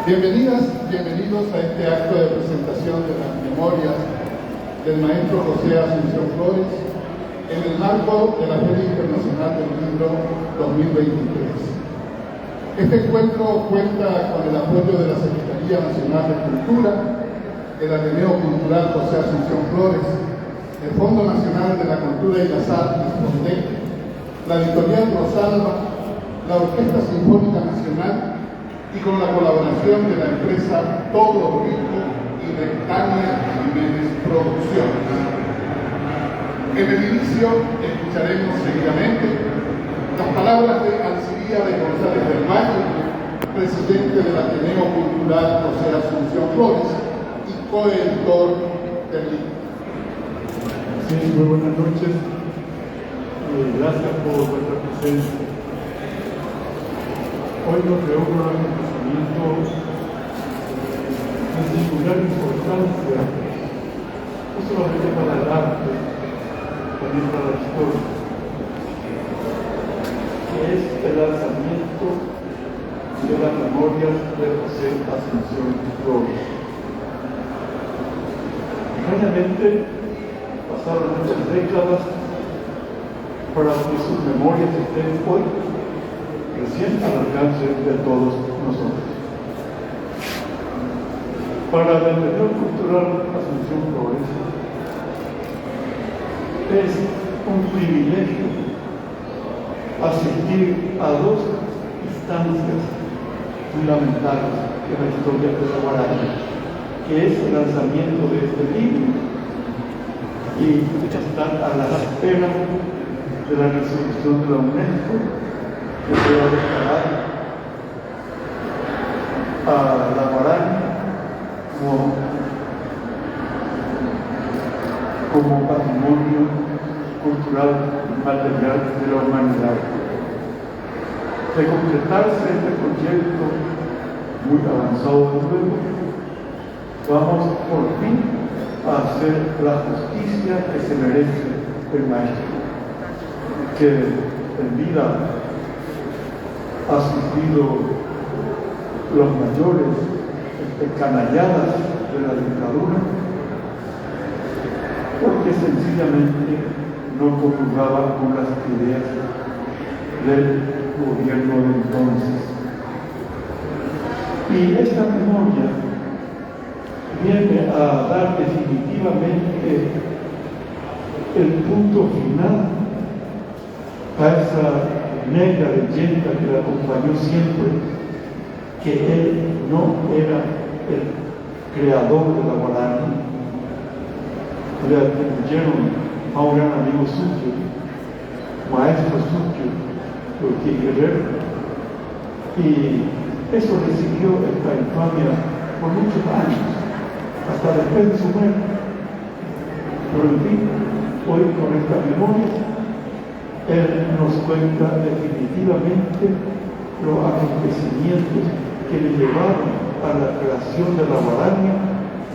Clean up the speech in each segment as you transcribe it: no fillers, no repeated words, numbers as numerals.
Bienvenidas, bienvenidos a este acto de presentación de las memorias del maestro José Asunción Flores en el marco de la Feria Internacional del Libro 2023. Este encuentro cuenta con el apoyo de la Secretaría Nacional de Cultura, el Ateneo Cultural José Asunción Flores, el Fondo Nacional de la Cultura y las Artes, FONDEC, la Editorial Rosalba, la Orquesta Sinfónica Nacional y con la colaboración de la empresa Todo Rico y de Tania Jiménez Producciones. En el inicio escucharemos seguidamente las palabras de Alciríades González del Valle, presidente del Ateneo Cultural José Asunción Flores y coeditor del libro. Sí, muy buenas noches. Gracias por vuestra presencia. Hoy nos reúne un acontecimiento de singular importancia, no solamente para el arte, también para la historia, que es el lanzamiento de las memorias de José Asunción Flores. Extrañamente, pasaron muchas décadas para que sus memorias estén hoy recién al alcance de todos nosotros. Para el Ateneo Cultural Asunción Flores es un privilegio asistir a dos instancias fundamentales en la historia de la Guarani, que es el lanzamiento de este libro y estar a la espera de la resolución de la UNESCO que pueda declarar a la Guarani como patrimonio cultural y material de la humanidad. De completarse este proyecto muy avanzado de luego, vamos por fin a hacer la justicia que se merece el maestro, que en vida ha sufrido los mayores canalladas de la dictadura, porque sencillamente no comulgaba con las ideas del gobierno de entonces. Y esta memoria viene a dar definitivamente el punto final a esa negra leyenda que la acompañó siempre, que él no era el creador de la Guarani. Le atribuyeron a un gran amigo suyo, maestro suyo, Ortiz Guerrero, y eso recibió esta infamia por muchos años, hasta después de su muerte. Pero en fin, hoy con esta memoria, él nos cuenta definitivamente los acontecimientos que le llevaron a la creación de la Guarani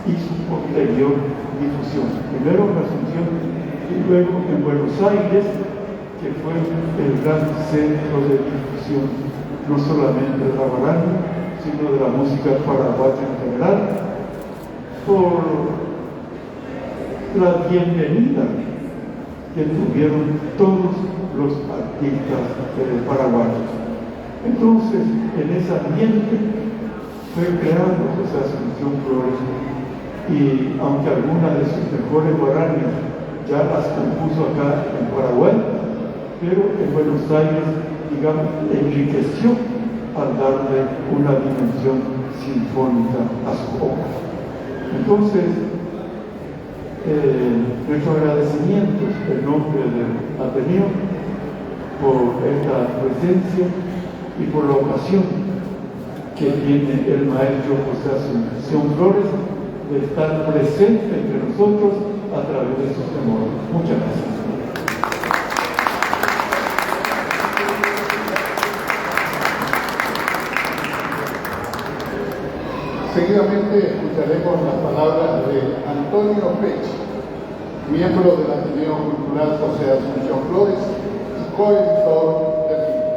y su posterior difusión. Primero en Asunción y luego en Buenos Aires, que fue el gran centro de difusión, no solamente de la Guarani, sino de la música paraguaya en general, por la bienvenida que tuvieron todos los artistas paraguayos. Entonces, en ese ambiente fue creado José Asunción Flores, y aunque algunas de sus mejores guaranías ya las compuso acá en Paraguay, pero en Buenos Aires, digamos, enriqueció al darle una dimensión sinfónica a su obra. Entonces, nuestros agradecimientos en nombre del Ateneo por esta presencia y por la ocasión que tiene el maestro José Asunción Flores de estar presente entre nosotros a través de sus memorias. Muchas gracias. Seguidamente escucharemos las palabras de Antonio Pech, miembro del Ateneo Cultural José Asunción Flores y coeditor del libro.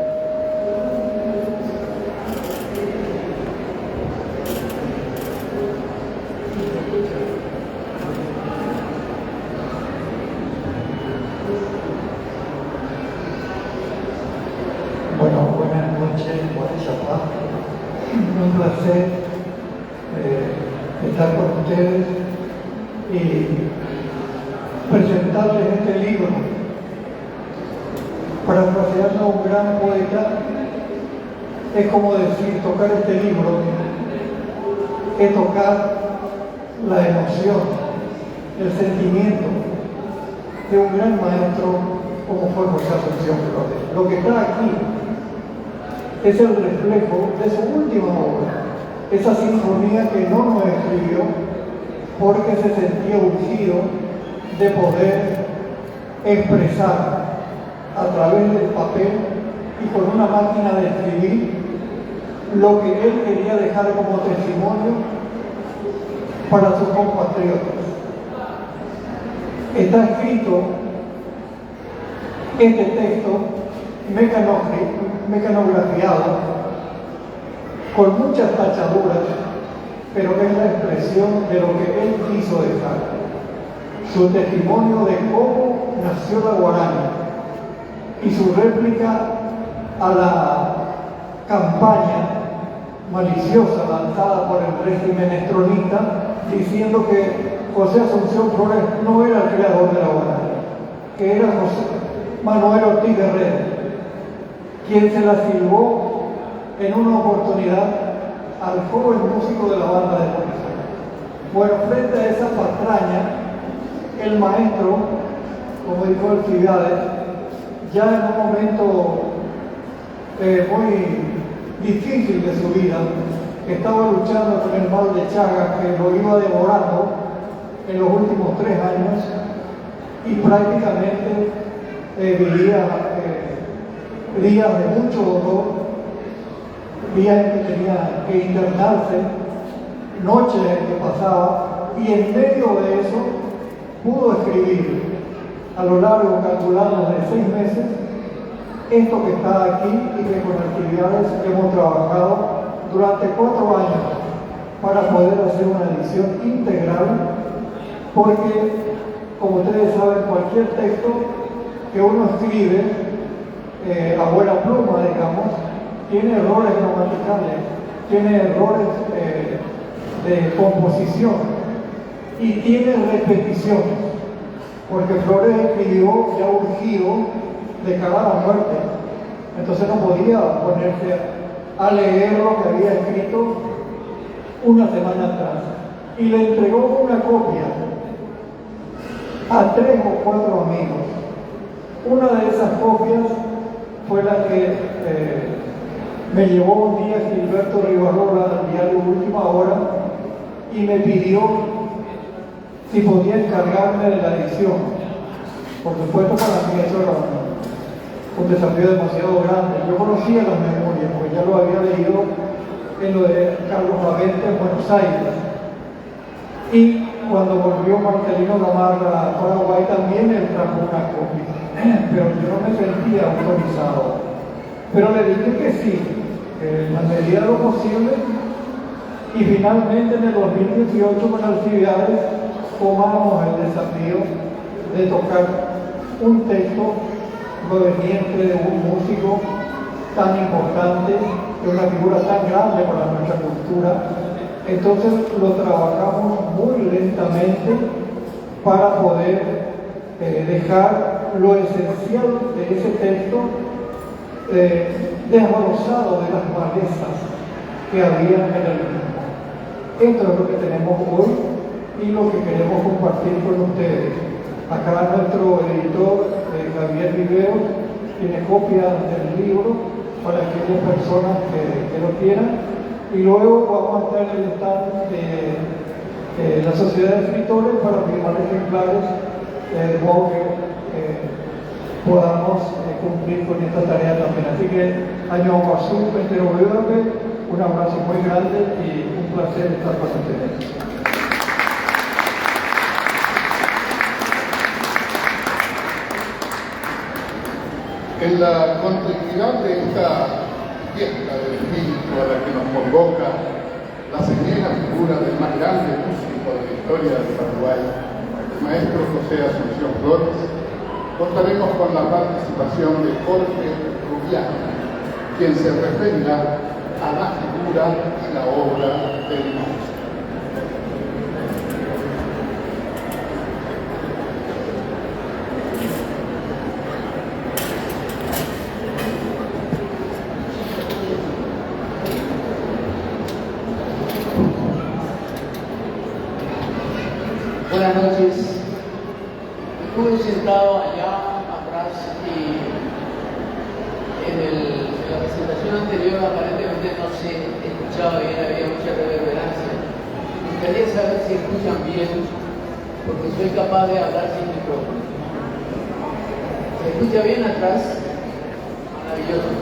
un placer estar con ustedes y presentarles este libro. Parafraseando a un gran poeta, es como decir, tocar este libro es tocar la emoción, el sentimiento de un gran maestro como fue José Asunción Flores. Lo que está aquí es el reflejo de su última obra, esa sinfonía que no nos escribió porque se sentía urgido de poder expresar a través del papel y con una máquina de escribir lo que él quería dejar como testimonio para sus compatriotas. Está escrito este texto mecanografiado con muchas tachaduras, pero es la expresión de lo que él quiso dejar, su testimonio de cómo nació la guarana y su réplica a la campaña maliciosa lanzada por el régimen estronista, diciendo que José Asunción Flores no era el creador de la guarana, que era Manuel Ortiz Guerrero, quien se la silbó en una oportunidad al joven músico de la banda de policía. Bueno, frente a esa patraña, el maestro, como dijo Alcibiades, ya en un momento muy difícil de su vida, estaba luchando con el mal de Chagas que lo iba devorando en los últimos 3 años y prácticamente vivía días de mucho dolor, días en que tenía que internarse, noches en que pasaba, y en medio de eso pudo escribir a lo largo, calculado de 6 meses, esto que está aquí y que con actividades hemos trabajado durante 4 años para poder hacer una edición integral, porque, como ustedes saben, cualquier texto que uno escribe a buena pluma, digamos, tiene errores gramaticales, tiene errores de composición y tiene repeticiones, porque Flores escribió ya urgido de cara a la muerte, entonces no podía ponerse a leer lo que había escrito una semana atrás, y le entregó una copia a 3 o 4 amigos. Una de esas copias fue la que me llevó un día Gilberto Rivarola al diario Última Hora y me pidió si podía encargarme de la edición. Por supuesto, para mí eso era un desafío demasiado grande. Yo conocía las memorias, pues ya lo había leído en lo de Carlos Lavente en Buenos Aires. Y cuando volvió Marcelino Gamarra a Paraguay también él trajo una copia, pero yo no me sentía autorizado. Pero le dije que sí, en la medida de lo posible, y finalmente en el 2018 con Alcibiades tomamos el desafío de tocar un texto proveniente de un músico tan importante, de una figura tan grande para nuestra cultura. Entonces lo trabajamos muy lentamente para poder dejar lo esencial de ese texto desglosado de las malezas que había en el mismo. Esto es lo que tenemos hoy y lo que queremos compartir con ustedes. Acá nuestro editor, Javier Riveros, tiene copias del libro para aquellas personas que lo quieran, y luego vamos a estar en el stand de la Sociedad de Escritores para firmar ejemplares, de modo que podamos cumplir con esta tarea también. Así que, año Guazú, un abrazo muy grande y un placer estar con ustedes. En la continuidad de esta fiesta del espíritu a la que nos convoca la señera figura del más grande músico de la historia del Paraguay, el maestro José Asunción Flores, contaremos con la participación de Jorge Rubiano, quien se referirá a la figura cultura y la obra del maestro. Buenas noches. Estuve sentado allá atrás y en la presentación anterior aparentemente no se escuchaba bien, había mucha reverberancia. Me gustaría saber si escuchan bien, porque soy capaz de hablar sin micrófono. ¿Se escucha bien atrás? Maravilloso.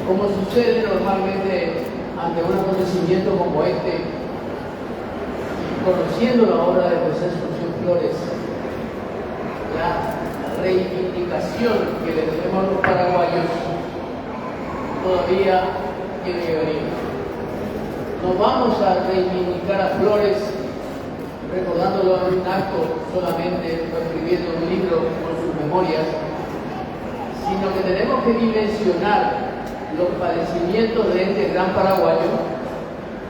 Como sucede normalmente ante un acontecimiento como este, conociendo la obra de José Asunción Flores, la reivindicación que le debemos a los paraguayos todavía tiene que venir. No vamos a reivindicar a Flores recordándolo en un acto solamente o escribiendo un libro con sus memorias, sino que tenemos que dimensionar los padecimientos de este gran paraguayo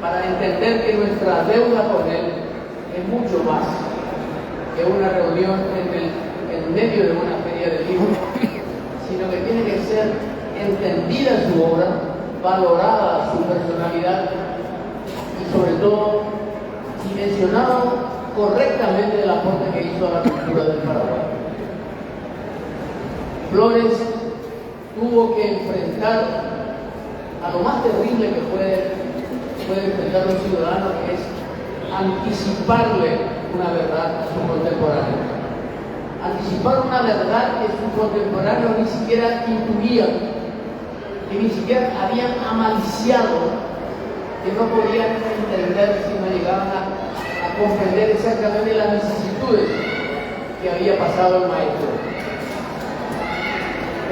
para entender que nuestra deuda con él es mucho más que una reunión en medio de una feria de libros, sino que tiene que ser entendida su obra, valorada su personalidad y sobre todo dimensionado correctamente el aporte que hizo a la cultura del Paraguay. Flores tuvo que enfrentar a lo más terrible que puede enfrentar un ciudadano, que es anticiparle una verdad a su contemporáneo. Anticipar una verdad que sus contemporáneos ni siquiera intuían, que ni siquiera habían amaliciado, que no podían entender si no llegaban a comprender exactamente las vicisitudes que había pasado el maestro.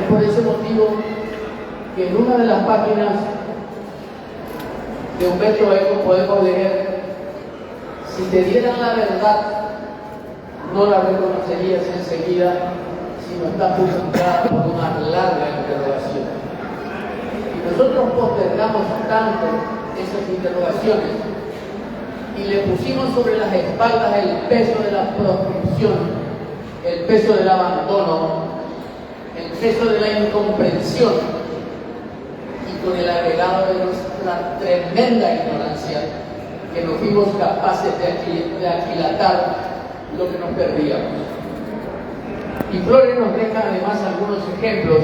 Es por ese motivo que en una de las páginas de Humberto Eco podemos leer: si te dieran la verdad, no la reconocerías enseguida, sino está justificada por una larga interrogación. Y nosotros postergamos tanto esas interrogaciones y le pusimos sobre las espaldas el peso de la proscripción, el peso del abandono, el peso de la incomprensión, y con el agregado de nuestra tremenda ignorancia, que no fuimos capaces de aquilatar lo que nos perdíamos. Y Flores nos deja además algunos ejemplos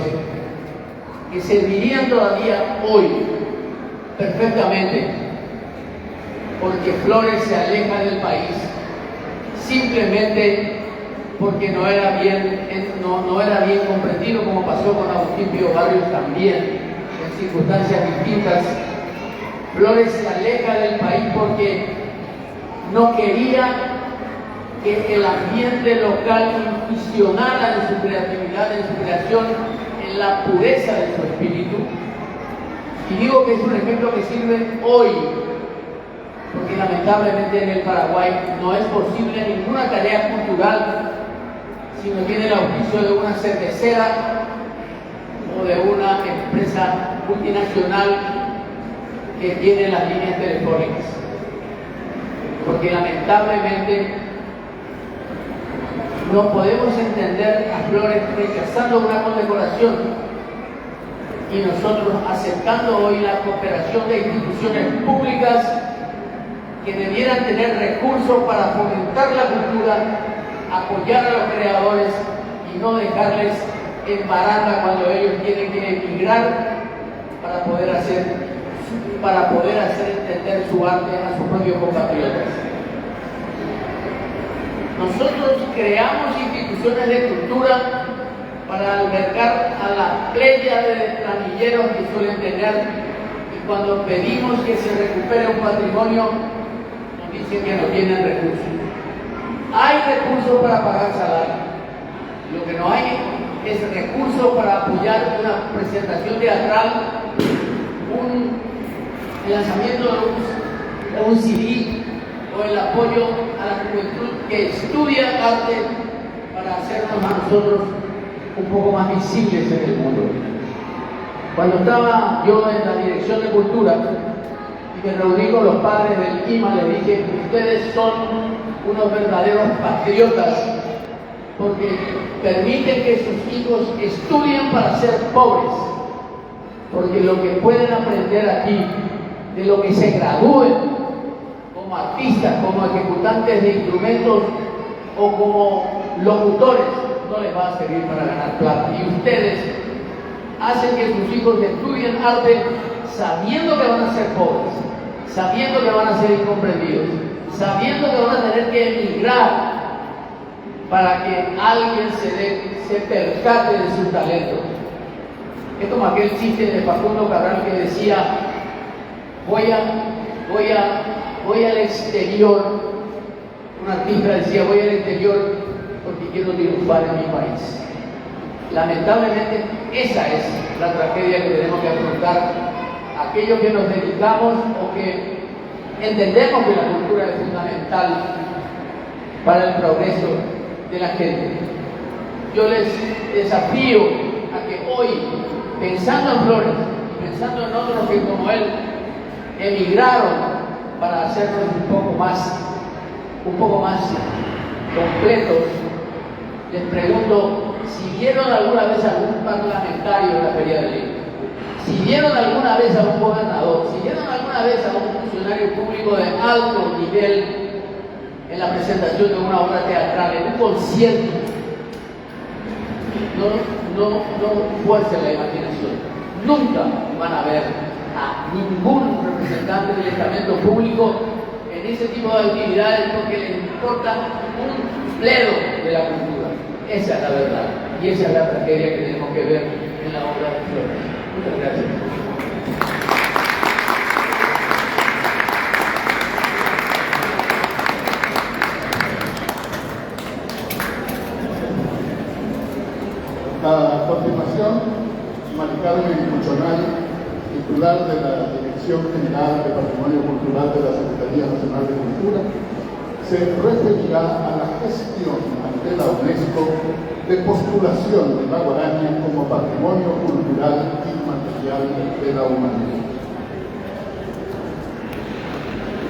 que servirían todavía hoy perfectamente, porque Flores se aleja del país simplemente porque no era bien comprendido, como pasó con Agustín Pío Barrios también, en circunstancias distintas. Flores se aleja del país porque no quería que el ambiente local infusionara en su creatividad, en su creación, en la pureza de su espíritu. Y digo que es un ejemplo que sirve hoy, porque lamentablemente en el Paraguay no es posible ninguna tarea cultural si no tiene el auspicio de una cervecera o de una empresa multinacional que tiene las líneas telefónicas. Porque lamentablemente no podemos entender a Flores rechazando una condecoración y nosotros aceptando hoy la cooperación de instituciones públicas que debieran tener recursos para fomentar la cultura, apoyar a los creadores y no dejarles en baranda cuando ellos tienen que emigrar para poder hacer entender su arte a sus propios compatriotas. Nosotros creamos instituciones de cultura para albergar a la playa de planilleros que suelen tener, y cuando pedimos que se recupere un patrimonio nos dicen que no tienen recursos. Hay recursos para pagar salario, lo que no hay es recursos para apoyar una presentación teatral, el lanzamiento de un CD, o el apoyo a la juventud que estudia arte para hacernos a nosotros un poco más visibles en el mundo. Cuando estaba yo en la Dirección de Cultura y me reuní con los padres del IMA, les dije: ustedes son unos verdaderos patriotas, porque permiten que sus hijos estudien para ser pobres, porque lo que pueden aprender aquí, de lo que se gradúen como artistas, como ejecutantes de instrumentos o como locutores, no les va a servir para ganar plata. Y ustedes hacen que sus hijos estudien arte sabiendo que van a ser pobres, sabiendo que van a ser incomprendidos, sabiendo que van a tener que emigrar para que alguien se percate de su talento. Es como aquel chiste de Facundo Cabral que decía: voy al exterior. Un artista decía: voy al exterior porque quiero triunfar en mi país. Lamentablemente, esa es la tragedia que tenemos que afrontar aquellos que nos dedicamos o que entendemos que la cultura es fundamental para el progreso de la gente. Yo les desafío a que hoy, pensando en Flores, pensando en otros que como él emigraron para hacernos un poco más completos, les pregunto si vieron alguna vez a algún parlamentario en la Feria del Libro, si vieron alguna vez a un gobernador, si vieron alguna vez a un funcionario público de alto nivel en la presentación de una obra teatral, en un concierto. No fuercen la imaginación. Nunca van a ver a ningún representante del estamento público en ese tipo de actividades porque les importa un bledo de la cultura. Esa es la verdad y esa es la tragedia que tenemos que ver en la obra de Flores. Muchas gracias. A continuación, Mari Carmen Cuchonay, titular de la Dirección General de Patrimonio Cultural de la Secretaría Nacional de Cultura, se referirá a la gestión ante la UNESCO de postulación de la guaraña como patrimonio cultural inmaterial de la humanidad.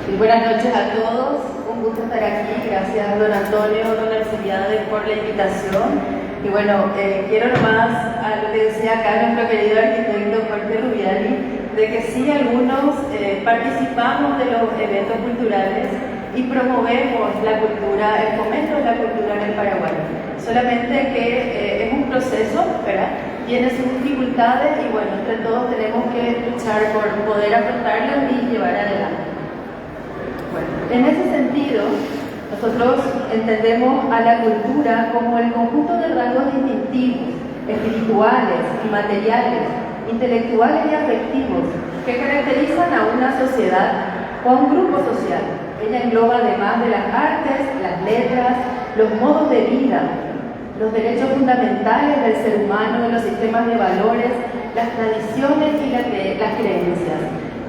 Sí, buenas noches a todos, un gusto estar aquí. Gracias, don Antonio, don Alcibiades, por la invitación. Y bueno, quiero nomás, a lo que decía acá nuestro querido arquitecto Jorge Rubiali, de que sí, algunos participamos de los eventos culturales y promovemos la cultura, el fomento de la cultura en el Paraguay. Solamente que es un proceso, ¿verdad? Tiene sus dificultades y bueno, entre todos tenemos que luchar por poder afrontarlas y llevar adelante. Bueno, en ese sentido, nosotros entendemos a la cultura como el conjunto de rasgos distintivos, espirituales y materiales, intelectuales y afectivos que caracterizan a una sociedad o a un grupo social. Ella engloba además de las artes, las letras, los modos de vida, los derechos fundamentales del ser humano, los sistemas de valores, las tradiciones y las creencias.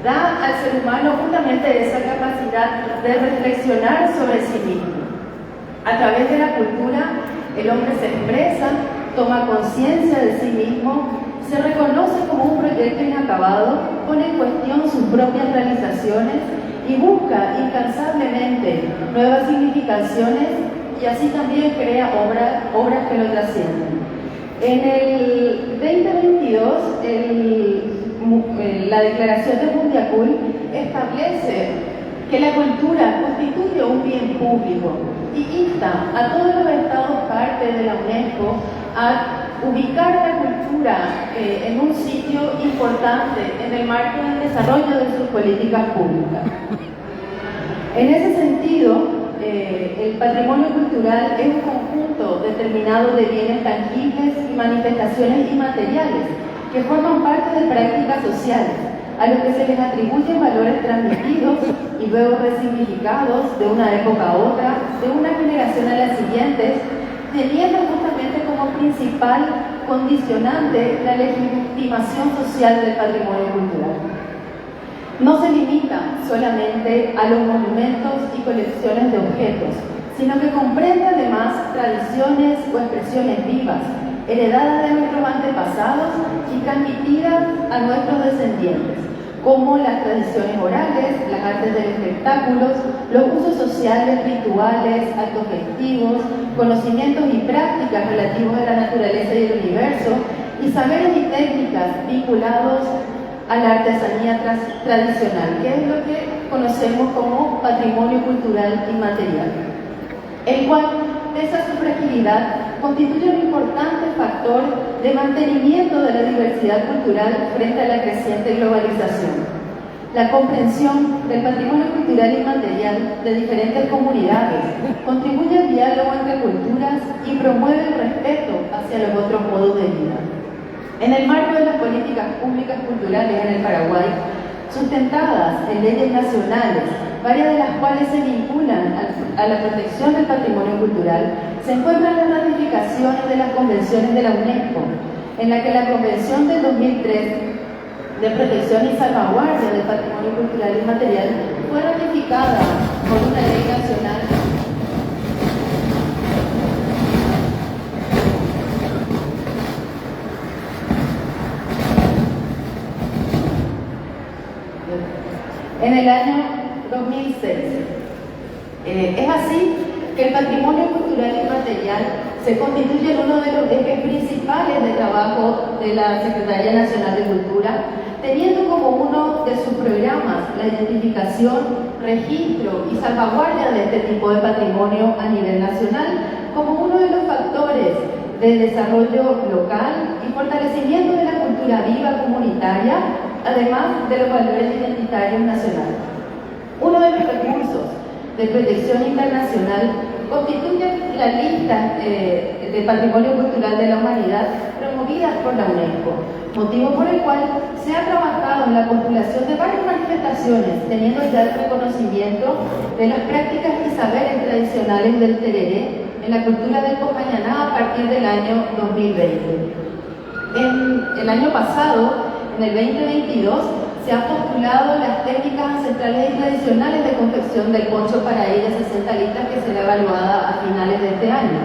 Da al ser humano justamente esa capacidad de reflexionar sobre sí mismo. A través de la cultura, el hombre se expresa, toma conciencia de sí mismo, se reconoce como un proyecto inacabado, pone en cuestión sus propias realizaciones y busca incansablemente nuevas significaciones y así también crea obras que lo trascienden. En el 2022, la Declaración de Mundiacul establece que la cultura constituye un bien público y insta a todos los estados parte de la UNESCO a ubicar la cultura en un sitio importante en el marco del desarrollo de sus políticas públicas. En ese sentido, el patrimonio cultural es un conjunto determinado de bienes tangibles y manifestaciones inmateriales que forman parte de prácticas sociales, a los que se les atribuyen valores transmitidos y luego resignificados de una época a otra, de una generación a la siguiente, teniendo justamente como principal condicionante la legitimación social del patrimonio cultural. No se limita solamente a los monumentos y colecciones de objetos, sino que comprende además tradiciones o expresiones vivas, heredadas de nuestros antepasados y transmitidas a nuestros descendientes, como las tradiciones orales, las artes del espectáculo, los usos sociales, rituales, actos festivos, conocimientos y prácticas relativos a la naturaleza y el universo, y saberes y técnicas vinculados a la artesanía tradicional, que es lo que conocemos como patrimonio cultural inmaterial, el cual, pese a su fragilidad, constituye un importante factor de mantenimiento de la diversidad cultural frente a la creciente globalización. La comprensión del patrimonio cultural inmaterial de diferentes comunidades contribuye al diálogo entre culturas y promueve el respeto hacia los otros modos de vida. En el marco de las políticas públicas culturales en el Paraguay, sustentadas en leyes nacionales, varias de las cuales se vinculan a la protección del patrimonio cultural, se encuentran las ratificaciones de las convenciones de la UNESCO, en la que la Convención del 2003 de Protección y Salvaguardia del Patrimonio Cultural Inmaterial fue ratificada por una ley nacional. En el año 2006. Es así que el patrimonio cultural inmaterial se constituye en uno de los ejes principales de trabajo de la Secretaría Nacional de Cultura, teniendo como uno de sus programas la identificación, registro y salvaguardia de este tipo de patrimonio a nivel nacional, como uno de los factores de desarrollo local y fortalecimiento de la cultura viva comunitaria, además de los valores identitarios nacionales. Uno de los recursos de protección internacional constituye la lista de Patrimonio Cultural de la Humanidad promovida por la UNESCO, motivo por el cual se ha trabajado en la postulación de varias manifestaciones, teniendo ya el reconocimiento de las prácticas y saberes tradicionales del tereré en la cultura del Copañaná a partir del año 2020. En el año pasado, en el 2022, se han postulado las técnicas ancestrales y tradicionales de confección del poncho para ella 60 listas que será evaluada a finales de este año.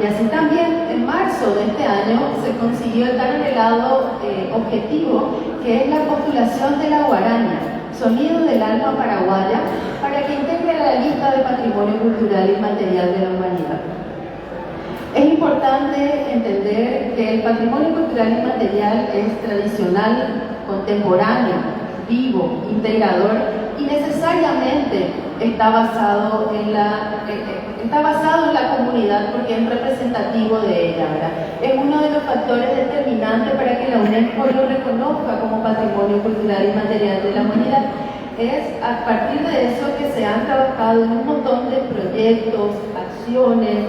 Y así también, en marzo de este año, se consiguió el tan anhelado objetivo, que es la postulación de la guaraña, sonido del alma paraguaya, para que integre la lista de patrimonio cultural inmaterial de la humanidad. Es importante entender que el patrimonio cultural inmaterial es tradicional, contemporáneo, vivo, integrador y necesariamente está basado en la comunidad porque es representativo de ella, ¿verdad? Es uno de los factores determinantes para que la UNESCO lo reconozca como patrimonio cultural inmaterial de la humanidad. Es a partir de eso que se han trabajado en un montón de proyectos, acciones,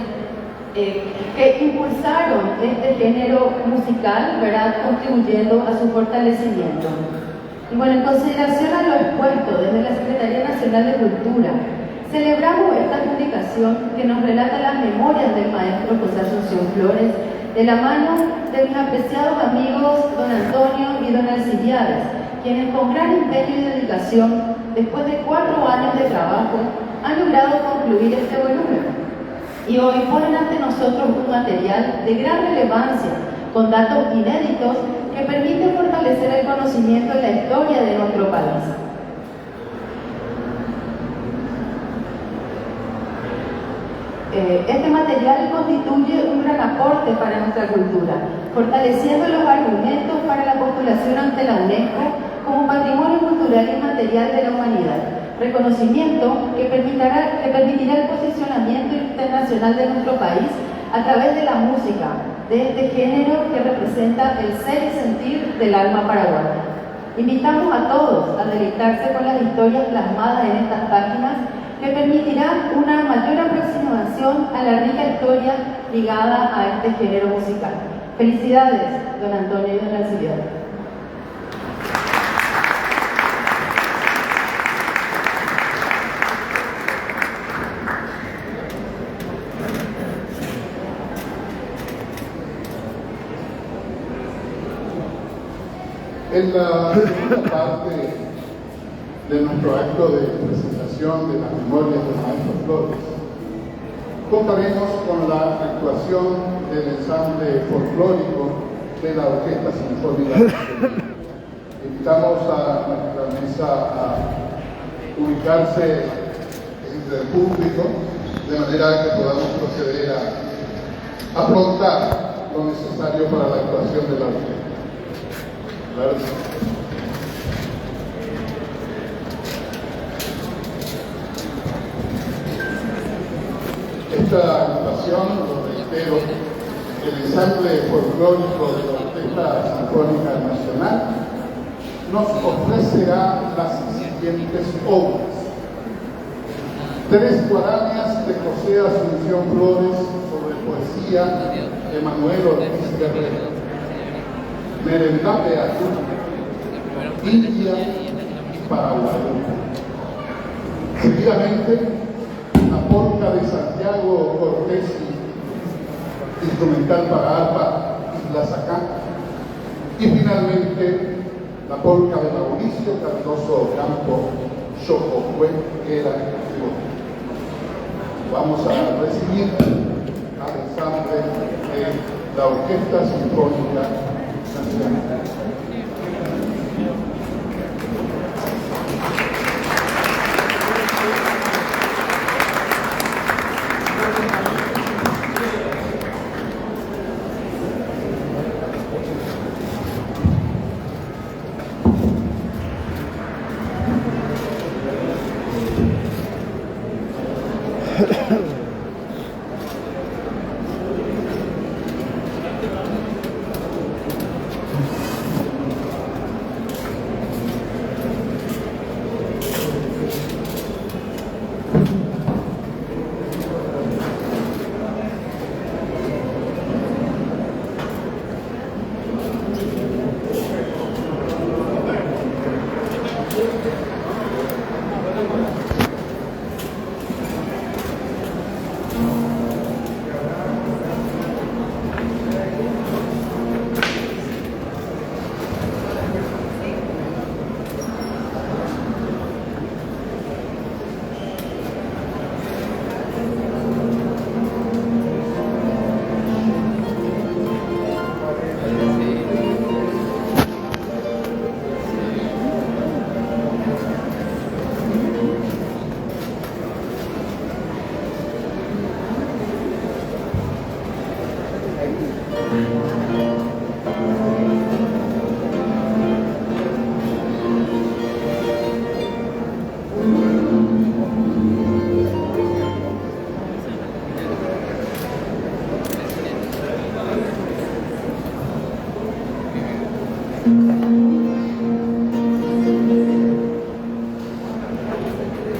que impulsaron este género musical, ¿verdad?, contribuyendo a su fortalecimiento. Y bueno, en consideración a lo expuesto desde la Secretaría Nacional de Cultura, celebramos esta publicación que nos relata las memorias del maestro José Asunción Flores, de la mano de mis apreciados amigos don Antonio y don Alcibiades, quienes con gran empeño y dedicación, después de 4 años de trabajo, han logrado concluir este volumen. Y hoy ponen ante nosotros un material de gran relevancia, con datos inéditos que permiten fortalecer el conocimiento de la historia de nuestro país. Este material constituye un gran aporte para nuestra cultura, fortaleciendo los argumentos para la postulación ante la UNESCO como Patrimonio Cultural Inmaterial de la Humanidad, reconocimiento que permitirá el posicionamiento internacional de nuestro país a través de la música, de este género que representa el ser y sentir del alma paraguaya. Invitamos a todos a deleitarse con las historias plasmadas en estas páginas que permitirán una mayor aproximación a la rica historia ligada a este género musical. Felicidades, don Antonio y don Alcibiades. En la segunda parte de nuestro acto de presentación de las memorias del maestro Flores, contaremos con la actuación del ensamble folclórico de la Orquesta Sinfónica Nacional. Invitamos a nuestra mesa a ubicarse entre el público de manera que podamos proceder a afrontar lo necesario para la actuación de la orquesta. Claro que sí. Esta agrupación, lo reitero, el ensamble folclórico de la Orquesta Sinfónica Nacional, nos ofrecerá las siguientes obras: 3 guaranías de José Asunción Flores sobre poesía de Manuel Ortiz Guerrero, Merendá Beatú, India para Guadalupe. Seguidamente, la polca de Santiago Cortesi, instrumental para arpa y la sacá. Y finalmente, la polca de Mauricio Cardoso Campo, Xococue, que era el. Vamos a recibir al ensamble de la Orquesta Sinfónica Nacional.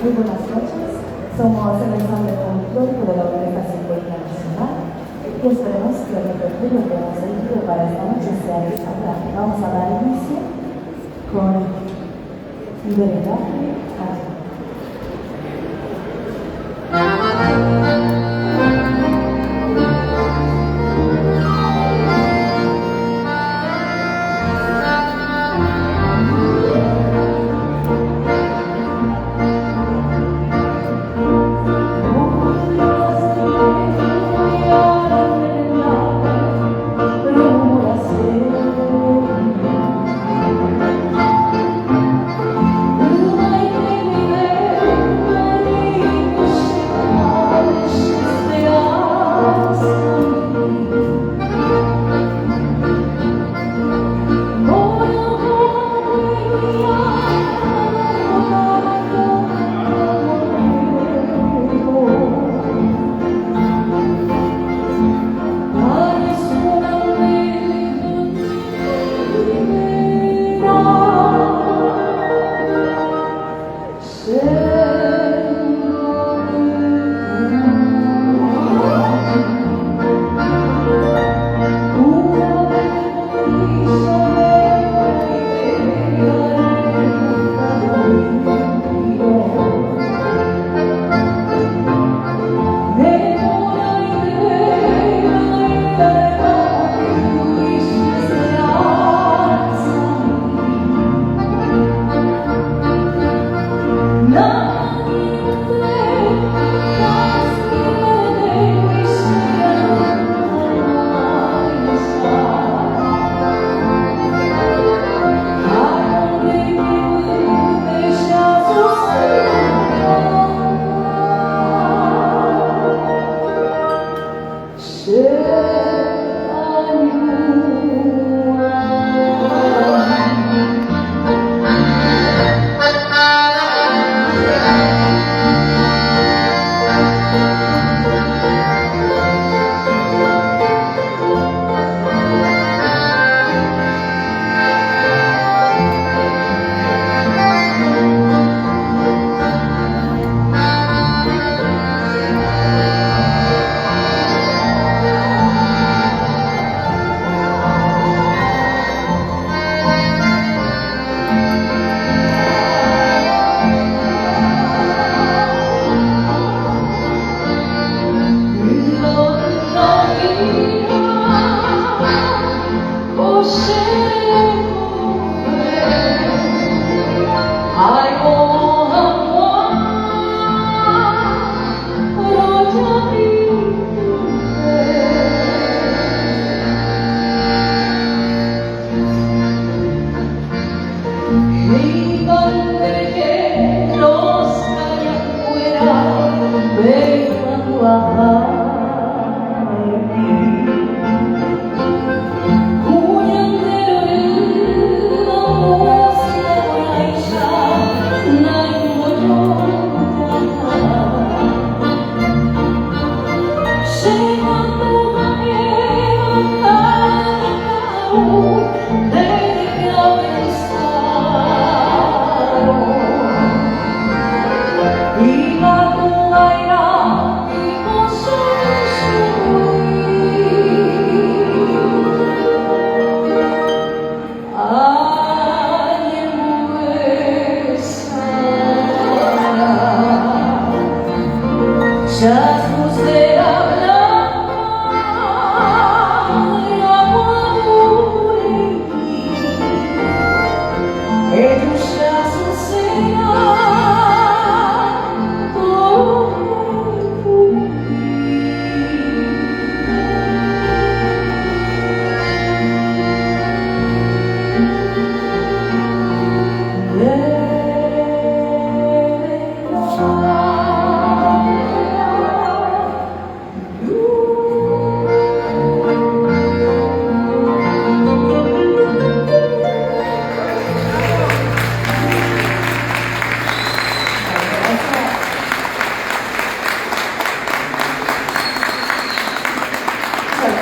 Muy buenas noches, somos el ensamble folclórico de la Orquesta Sinfónica Nacional y esperemos que el repertorio que hemos elegido para esta noche sea destacado. Vamos a dar inicio con Libertad.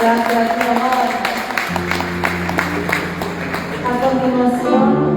Gracias, mi amor. A continuación,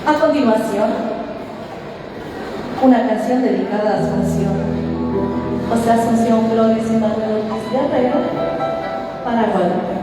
A continuación, una canción dedicada a Asunción, José Asunción Flores y Manuel Ortiz Guerrero, para Guadalupe.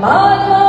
Bye.